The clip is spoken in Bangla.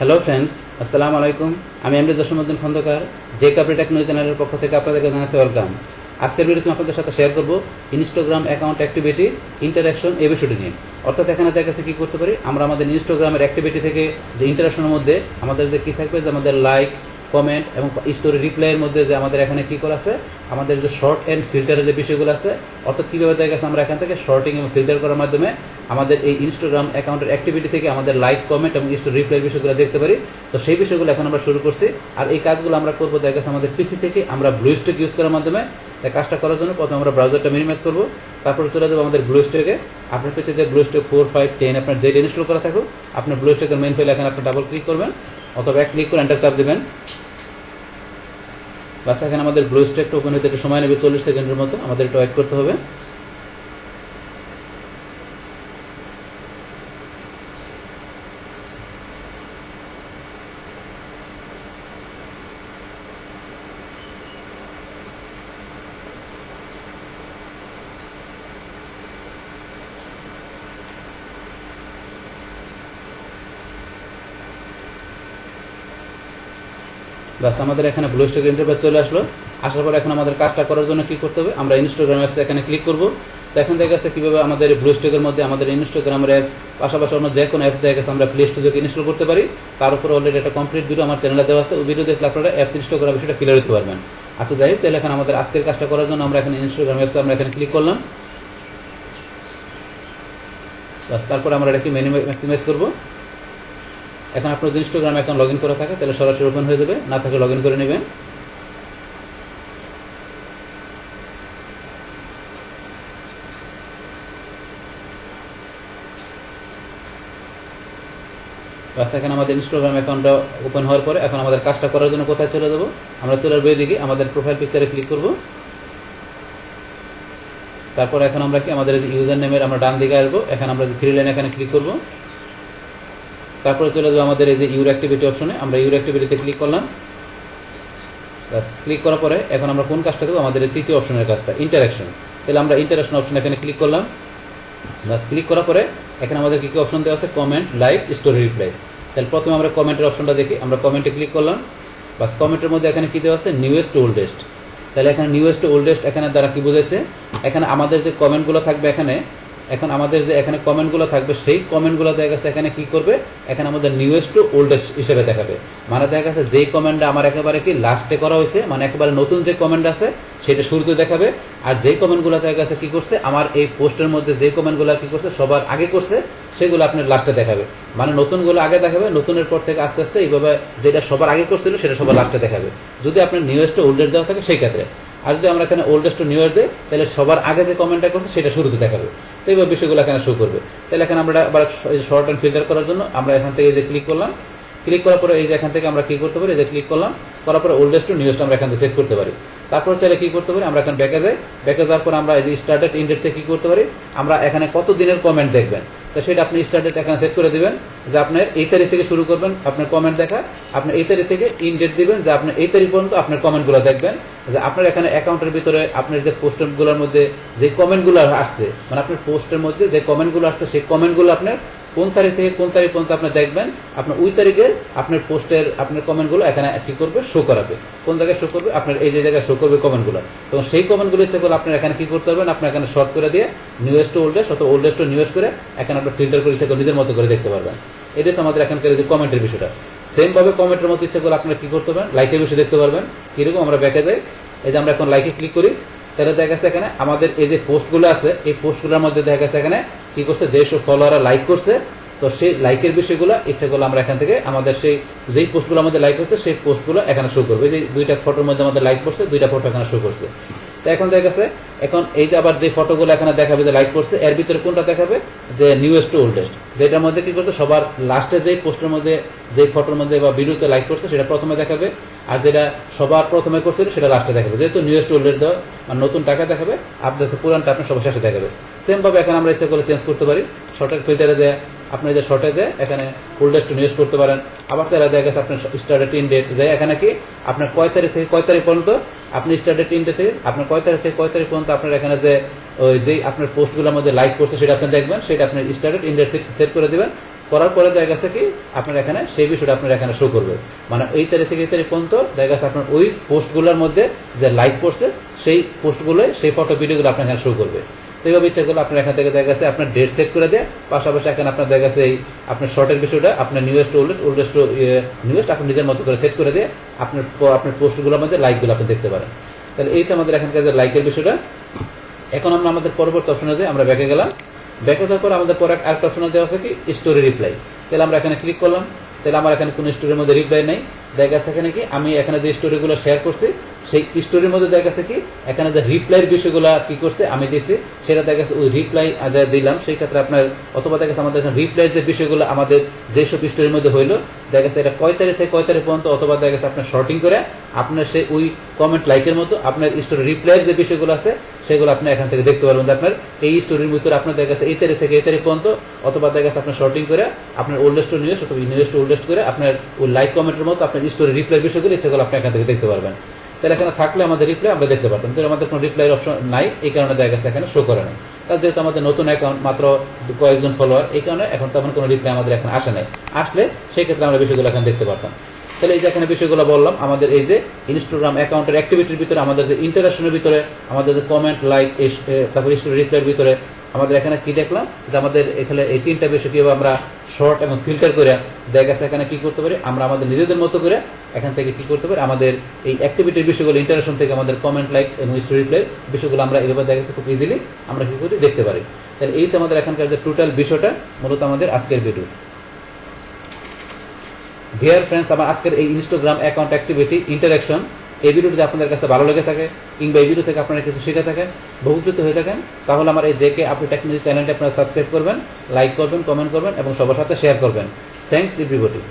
হ্যালো ফ্রেন্ডস, আসসালামু আলাইকুম। আমি এমডি জসীমউদ্দিন খন্দকার, যে কাপড়ি টেকনোলজি চ্যানেলের পক্ষ থেকে আপনাদেরকে জানাচ্ছি ওয়েলকাম। আজকের ভিডিওতে আমি আপনাদের সাথে শেয়ার করব ইনস্টাগ্রাম অ্যাকাউন্ট অ্যাক্টিভিটি ইন্টারাকশন এই বিষয়টি নিয়ে। অর্থাৎ এখানে দেখা গেছে কী করতে পারি, আমরা আমাদের ইনস্টাগ্রামের অ্যাক্টিভিটি থেকে যে ইন্টারাকশনের মধ্যে আমাদের যে কী থাকবে, যে আমাদের লাইক, কমেন্ট এবং স্টোরি রিপ্লাইয়ের মধ্যে যে আমাদের এখানে কী করা আছে, আমাদের যে শর্ট অ্যান্ড ফিল্টারের যে বিষয়গুলো আছে, অর্থাৎ কীভাবে দেখা গেছে আমরা এখান থেকে শর্টিং এবং ফিল্টার করার মাধ্যমে আমাদের এই ইনস্টাগ্রাম অ্যাকাউন্টের অ্যাক্টিভিটি থেকে আমাদের লাইক, কমেন্ট এবং স্টোরি রিপ্লাইয়ের বিষয়গুলো দেখতে পারি। তো সেই বিষয়গুলো এখন আমরা শুরু করছি। আর এই কাজগুলো আমরা করবো দেখা গেছে আমাদের পিসি থেকে আমরা ব্লুস্ট্যাক ইউজ করার মাধ্যমে। তাই কাজটা করার জন্য প্রথমে আমরা ব্রাউজারটা মিনিমাইজ করবো, তারপরে চলে যাবো আমাদের ব্লুস্ট্যাকে। আপনার পিসিতে ব্লুস্ট্যাক 4, 5, 10 আপনার যেটা ইনস্টল করা থাকুক, আপনার ব্লুস্ট্যাকের মেইন ফাইলে এখানে আপনি ডাবল ক্লিক করবেন অথবা এক ক্লিক করে এন্টার চাপ দেবেন। বাস এখানে আমাদের ব্লুস্ট্যাকটা ওপেন হতে একটু সময় নেবে, 40 সেকেন্ডের মতো আমাদের একটু ওয়েট করতে হবে। বাস আমাদের এখানে ব্লুস্ট্যাক ইন্টারফেস চলে আসলো। আসার পর এখন আমাদের কাজটা করার জন্য কী করতে হবে, আমরা ইনস্টাগ্রাম অ্যাপসে এখানে ক্লিক করব। তো এখন দেখা গেছে কীভাবে আমাদের ব্লুস্ট্যাকের মধ্যে আমাদের ইনস্টাগ্রামের অ্যাপস পাশাপাশি অন্য যে কোনো অ্যাপস দেখা গেছে আমরা প্লে স্টোর থেকে ইনস্টল করতে পারি। তার উপর অলরেডি একটা কমপ্লিট ভিডিও আমার চ্যানেলে দেওয়া আছে, ওই ভিডিও দেখলে আপনারা অ্যাপস ইনস্টল করার বিষয়টা ক্লিয়ার হতে পারবেন। আচ্ছা যাই হোক, তাহলে এখন আমাদের আজকের কাজটা করার জন্য আমরা এখানে ইনস্টাগ্রাম অ্যাপসে আমরা এখানে ক্লিক করলাম। বাস তারপরে আমরা এটাকে ম্যাক্সিমাইজ করবো। এখন আপনার ইনস্টাগ্রাম অ্যাকাউন্ট লগ ইন করা থাকে তাহলে সরাসরি ওপেন হয়ে যাবে, না থাকলে লগ ইন করে নেবেন। বাস এখানে আমাদের ইনস্টাগ্রাম অ্যাকাউন্টটা ওপেন হওয়ার পরে এখন আমাদের কাজটা করার জন্য কোথায় চলে যাবো, আমরা চলে আসবো এদিকে আমাদের প্রোফাইল পিকচারে ক্লিক করব। তারপর এখন আমরা কি আমাদের যে ইউজার নেমের আমরা ডান দিকে আসবো, এখন আমরা যে 3 লাইন এখানে ক্লিক করব। তারপরে চলে যাবো আমাদের এই যে ইউর অ্যাক্টিভিটি অপশনে, আমরা ইউর অ্যাক্টিভিটিতে ক্লিক করলাম। বাস ক্লিক করার পরে এখন আমরা কোন কাজটা দেবো, আমাদের এই তৃতীয় অপশনের কাজটা ইন্টারাকশন। তাহলে আমরা ইন্টারাকশন অপশন এখানে ক্লিক করলাম। বাস ক্লিক করার পরে এখানে আমাদের কী কী অপশন দেওয়া আছে, কমেন্ট, লাইক, স্টোরি রিপ্লাইস। তাহলে প্রথমে আমরা কমেন্টের অপশনটা দেখি, আমরা কমেন্টে ক্লিক করলাম। বাস কমেন্টের মধ্যে এখানে কী দেওয়া আছে, নিউয়েস্ট ওল্ডেস্ট। তাহলে এখানে নিউয়েস্ট ওল্ডেস্ট এখানে দ্বারা কী বোঝাইছে, এখানে আমাদের যে কমেন্টগুলো থাকবে এখানে, এখন আমাদের যে এখানে কমেন্টগুলো থাকবে সেই কমেন্টগুলো দেখা গেছে এখানে কী করবে, এখানে আমাদের নিউয়েস্ট টু ওল্ডেস্ট হিসেবে দেখাবে। মানে দেখা গেছে যেই কমেন্টটা আমার একেবারে কি লাস্টে করা হয়েছে, মানে একেবারে নতুন যে কমেন্ট আছে সেটা শুরুতে দেখাবে। আর যেই কমেন্টগুলো দেখা গেছে কী করছে, আমার এই পোস্টের মধ্যে যেই কমেন্টগুলো কী করছে সবার আগে করছে সেগুলো আপনার লাস্টে দেখাবে। মানে নতুনগুলো আগে দেখাবে, নতুনের পর থেকে আস্তে আস্তে এইভাবে যেটা সবার আগে করছিল সেটা সবার লাস্টে দেখাবে, যদি আপনার নিউয়েস্ট টু ওল্ডেস্ট দেওয়া থাকে সেই ক্ষেত্রে। আর যদি আমরা এখানে ওল্ডেস্ট টু নিউয়েস্ট দিই তাহলে সবার আগে যে কমেন্টটা করছে সেটা শুরুতে দেখাবে। তো এইভাবে বিষয়গুলো এখানে শো করবে। তাহলে এখানে আমরা আবার শর্ট অ্যান্ড ফিল্টার করার জন্য আমরা এখান থেকে এই যে ক্লিক করলাম, ক্লিক করার পরে এই যে এখান থেকে আমরা কী করতে পারি, এই যে ক্লিক করলাম, করার পরে ওল্ডেস্ট টু নিউয়েস্ট আমরা এখান থেকে সেট করতে পারি। তারপর চাইলে কী করতে পারি, আমরা এখানে ব্যাকে যাই, ব্যাকে যাওয়ার পর আমরা এই যে স্টার্টেড ইন ডেট থেকে কী করতে পারি, আমরা এখানে কত দিনের কমেন্ট দেখবেন তো সেটা আপনি স্টার্টেড এখানে সেট করে দেবেন যে আপনার এই তারিখ থেকে শুরু করবেন আপনার কমেন্ট দেখা, আপনি এই তারিখ থেকে ইন ডেট দিবেন যে আপনি এই তারিখ পর্যন্ত আপনার কমেন্টগুলো দেখবেন। যে আপনার এখানে অ্যাকাউন্টের ভিতরে আপনার যে পোস্টগুলোর মধ্যে যে কমেন্টগুলো আসছে, মানে আপনার পোস্টের মধ্যে যে কমেন্টগুলো আসছে সেই কমেন্টগুলো আপনার কোন তারিখ থেকে কোন তারিখ পর্যন্ত আপনি দেখবেন, আপনার ওই তারিখে আপনার পোস্টের আপনার কমেন্টগুলো এখানে কী করবে, শো করাবে। কোন জায়গায় শো করবে, আপনার এই যে জায়গায় শো করবে কমেন্টগুলো। তখন সেই কমেন্টগুলো ইচ্ছা করলে আপনার এখানে কী করতে পারবেন, আপনার এখানে শর্ট করে দিয়ে নিউয়েস্ট টু ওল্ডেস্ট অথবা ওল্ডেস্ট টু নিউয়েস্ট করে এখানে আপনার ফিল্টার করে ইচ্ছা করে নিজের মতো করে দেখতে পারবেন। এটা হচ্ছে আমাদের এখানকার যে কমেন্টের বিষয়টা। সেমভাবে কমেন্টের মতো ইচ্ছা করলে আপনারা কী করতে পারবেন, লাইকের বিষয় দেখতে পারবেন। কীরকম, আমরা ব্যাকে যাই, এই যে আমরা এখন লাইকে ক্লিক করি, তাহলে দেখা গেছে এখানে আমাদের এই যে পোস্টগুলো আছে এই পোস্টগুলোর মধ্যে দেখা গেছে এখানে কী করছে, যেসব ফলোয়াররা লাইক করছে তো সেই লাইকের বিষয়গুলো ইচ্ছা করলে আমরা এখান থেকে আমাদের সেই যেই পোস্টগুলো আমাদের লাইক করছে সেই পোস্টগুলো এখানে শো করবে। এই যে দুইটা ফটোর মধ্যে আমাদের লাইক করছে, দুইটা ফটো এখানে শো করছে। তো এখন দেখা গেছে এখন এই যে আবার যে ফটোগুলো এখানে দেখাবে যে লাইক করছে, এর ভিতরে কোনটা দেখাবে, যে নিউয়েস্ট টু ওল্ডেস্ট, যেটার মধ্যে কী করছে সবার লাস্টে যেই পোস্টের মধ্যে যেই ফটোর মধ্যে বা ভিডিওতে লাইক করছে সেটা প্রথমে দেখাবে, আর যেটা সবার প্রথমে করছিল সেটা লাস্টে দেখাবে। যেহেতু নিউয়েস্ট টু ওল্ডেস্ট দেওয়া আর নতুন টাকা দেখাবে, আপনার পুরানটা আপনার সবার শেষে দেখাবে। সেমভাবে এখন আমরা ইচ্ছা করে চেঞ্জ করতে পারি, শর্টের ফিল্টারে যে আপনি যে শর্টে যে এখানে ওল্ডেস্ট টু নিউয়েস্ট করতে পারেন। আবার চাইলে দেখা গেছে আপনার স্টার্টেড ইন ডেট যে এখানে কি আপনার কয় তারিখ থেকে কয় তারিখ পর্যন্ত আপনি স্টার্টেড ইন ডেট থেকে আপনার কয় তারিখ থেকে কয় তারিখ পর্যন্ত আপনার এখানে যে ওই যেই আপনার পোস্টগুলোর মধ্যে লাইক করছে সেটা আপনি দেখবেন, সেটা আপনি স্টার্টেড ইন ডেট সেট করে দেবেন। করার পরে দেখা গেছে কি আপনার এখানে সেই বিষয়টা আপনার এখানে শো করবে, মানে এই তারিখ থেকে এই তারিখ পর্যন্ত দেখা গেছে আপনার ওই পোস্টগুলোর মধ্যে যে লাইক করছে সেই পোস্টগুলো, সেই ফটো ভিডিওগুলো আপনার এখানে শো করবে। তো এইভাবে ইচ্ছা করলে আপনার এখান থেকে দেখা গেছে আপনার ডেট সেট করে দেয়, পাশাপাশি এখানে আপনার দেখা গেছে এই আপনার শর্টের বিষয়টা আপনার নিউয়েস্ট নিউয়েস্ট আপনি নিজের মতো করে সেট করে দিয়ে আপনার পোস্টগুলোর মধ্যে লাইকগুলো আপনি দেখতে পারেন। তাহলে এই আমাদের এখানকার যে লাইকের বিষয়টা। এখন আমরা আমাদের পরবর্তী অপশনে যাই, আমরা ব্যাকে গেলাম। ব্যাকে যাওয়ার পর আমাদের পরে আরেকটা অপশন দেওয়া আছে কি স্টোরি রিপ্লাই। তাহলে আমরা এখানে ক্লিক করলাম, তাহলে আমার এখানে কোনো স্টোরির মধ্যে রিপ্লাই নেই। দেখা গেছে এখানে কি আমি এখানে যে স্টোরিগুলো শেয়ার করছি সেই স্টোরির মধ্যে দেখা গেছে কি এখানে যে রিপ্লাইয়ের বিষয়গুলো কি করছে আমি দিয়েছি, সেটা দেখা গেছে ওই রিপ্লাই যা দিলাম সেই ক্ষেত্রে আপনার, অথবা দেখা গেছে আমাদের এখানে রিপ্লাইয়ের যে বিষয়গুলো আমাদের যেসব স্টোরির মধ্যে হইলো দেখা গেছে এটা কয় তারিখ থেকে কয় তারিখ পর্যন্ত, অথবা দেখা গেছে আপনার শর্টিং করে আপনার সেই ওই কমেন্ট লাইকের মতো আপনার স্টোরি রিপ্লাইয়ের যে বিষয়গুলো আছে সেগুলো আপনি এখান থেকে দেখতে পারবেন যে আপনার এই স্টোরির ভিতরে আপনার দেখা গেছে এই তারিখ থেকে এই তারিখ পর্যন্ত, অথবা দেখা গেছে আপনার শর্টিং করে আপনার ওল্ডেস্ট টু নিউয়েস্ট অথবা নিউয়েস্ট টু ওল্ডেস্ট করে আপনার ওই লাইক কমেন্টের মতো আপনার স্টোরি রিপ্লাইয়ের বিষয়গুলো ইচ্ছাগুলো আপনি এখান থেকে দেখতে পারবেন। তাহলে এখানে থাকলে আমাদের রিপ্লাই আমরা দেখতে পারতাম, কিন্তু আমাদের কোনো রিপ্লাইয়ের অপশন নাই, এই কারণে দেখা গেছে এখানে শো করে নাই। তার যেহেতু আমাদের নতুন অ্যাকাউন্ট, মাত্র কয়েকজন ফলোয়ার, এই কারণে এখন তেমন কোনো রিপ্লাই আমাদের এখানে আসে নাই। আসলে সেই ক্ষেত্রে আমরা বিষয়গুলো এখানে দেখতে পারতাম। তাহলে এই যে এখানে বিষয়গুলো বললাম, আমাদের এই যে ইনস্টাগ্রাম অ্যাকাউন্টের অ্যাক্টিভিটির ভিতরে আমাদের যে ইন্টারাকশনের ভিতরে আমাদের যে কমেন্ট লাইক তারপর স্টোরি রিপ্লাইয়ের ভিতরে আমাদের এখানে কি দেখলাম যে আমাদের এখানে এই তিনটা বিষয় কীভাবে আমরা শর্ট এবং ফিল্টার করে দেখা গেছে এখানে কী করতে পারি, আমরা আমাদের নিজেদের মতো করে এখান থেকে কী করতে পারি, আমাদের এই অ্যাক্টিভিটির বিষয়গুলো ইন্টারাকশন থেকে আমাদের কমেন্ট লাইক এবং স্টোরি রিপ্লাই বিষয়গুলো আমরা এভাবে দেখা গেছে খুব ইজিলি আমরা কী করি দেখতে পারি। তাহলে এই আমাদের এখানকার যে টোটাল বিষয়টা মূলত আমাদের আজকের ভিডিও। ডিয়ার ফ্রেন্ডস, আমার আজকের এই ইনস্টাগ্রাম অ্যাকাউন্ট অ্যাক্টিভিটি ইন্টারাকশন এই ভিডিওটি যদি আপনাদের কাছে ভালো লেগে থাকে কিংবা এই ভিডিও থেকে আপনারা কিছু শিখে থাকেন, বহুকৃত হয়ে থাকেন, তাহলে আমার এই জেকে আপনি টেকনোলজি চ্যানেলটি আপনারা সাবস্ক্রাইব করবেন, লাইক করবেন, কমেন্ট করবেন এবং সবার সাথে শেয়ার করবেন। Thanks everybody.